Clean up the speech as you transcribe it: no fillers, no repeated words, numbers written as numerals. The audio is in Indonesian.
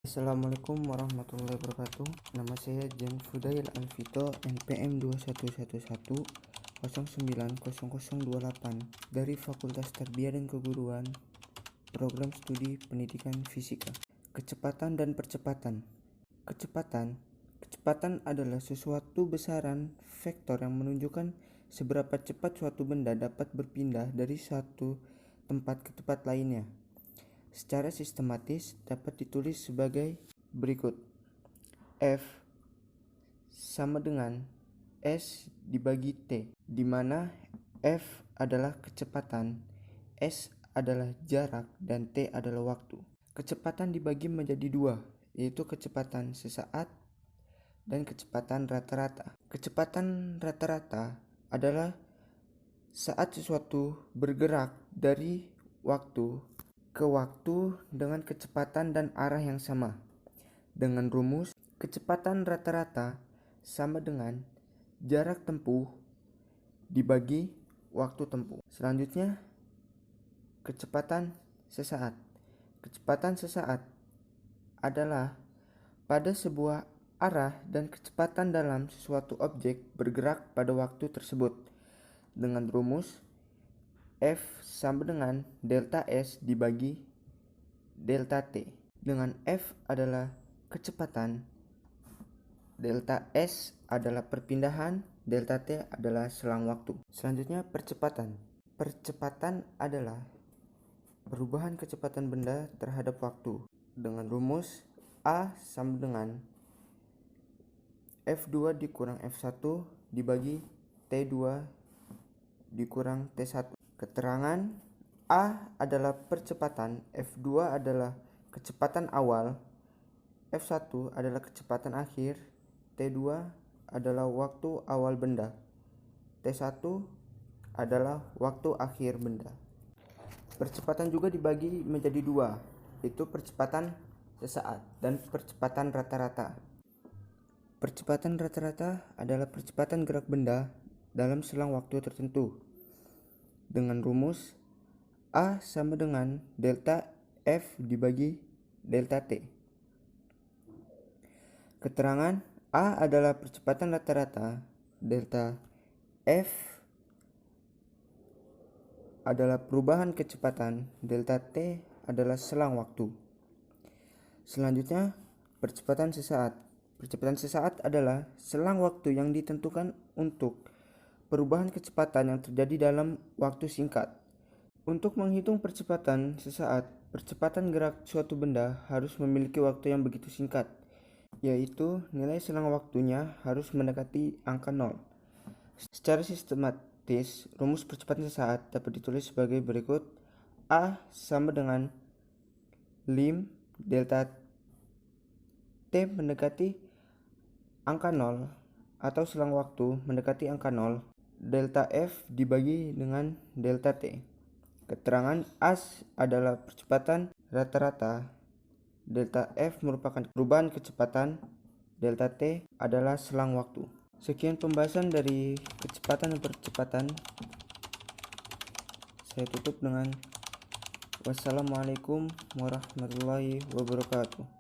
Assalamualaikum warahmatullahi wabarakatuh. Nama saya Jan Fudail Alvito, NPM 2111090028 dari Fakultas Tarbiyah dan Keguruan, Program Studi Pendidikan Fisika. Kecepatan dan percepatan. Kecepatan adalah sesuatu besaran vektor yang menunjukkan seberapa cepat suatu benda dapat berpindah dari satu tempat ke tempat lainnya. Secara sistematis dapat ditulis sebagai berikut. F sama dengan S dibagi T, di mana F adalah kecepatan, S adalah jarak, dan T adalah waktu. Kecepatan dibagi menjadi dua, yaitu kecepatan sesaat dan kecepatan rata-rata. Kecepatan rata-rata adalah saat sesuatu bergerak dari waktu ke waktu dengan kecepatan dan arah yang sama. Dengan rumus, kecepatan rata-rata sama dengan jarak tempuh dibagi waktu tempuh. Selanjutnya, kecepatan sesaat. Kecepatan sesaat adalah pada sebuah arah dan kecepatan dalam sesuatu objek bergerak pada waktu tersebut. Dengan rumus, F sama dengan delta S dibagi delta T. Dengan F adalah kecepatan, delta S adalah perpindahan, delta T adalah selang waktu. Selanjutnya, percepatan. Percepatan adalah perubahan kecepatan benda terhadap waktu. Dengan rumus A sama dengan F2 dikurang F1 dibagi T2 dikurang T1. Keterangan A adalah percepatan, F2 adalah kecepatan awal, F1 adalah kecepatan akhir, T2 adalah waktu awal benda, T1 adalah waktu akhir benda. Percepatan juga dibagi menjadi dua, yaitu percepatan sesaat dan percepatan rata-rata. Percepatan rata-rata adalah percepatan gerak benda dalam selang waktu tertentu. Dengan rumus A sama dengan delta F dibagi delta T. Keterangan A adalah percepatan rata-rata, delta F adalah perubahan kecepatan, delta T adalah selang waktu. Selanjutnya, percepatan sesaat. Percepatan sesaat adalah selang waktu yang ditentukan untuk perubahan kecepatan yang terjadi dalam waktu singkat. Untuk menghitung percepatan sesaat, percepatan gerak suatu benda harus memiliki waktu yang begitu singkat, yaitu nilai selang waktunya harus mendekati angka 0. Secara sistematis, rumus percepatan sesaat dapat ditulis sebagai berikut. A sama dengan lim delta T mendekati angka 0 atau selang waktu mendekati angka 0, delta F dibagi dengan delta T. Keterangan A adalah percepatan rata-rata, delta F merupakan perubahan kecepatan, delta T adalah selang waktu. Sekian pembahasan dari kecepatan dan percepatan. Saya tutup dengan wassalamualaikum warahmatullahi wabarakatuh.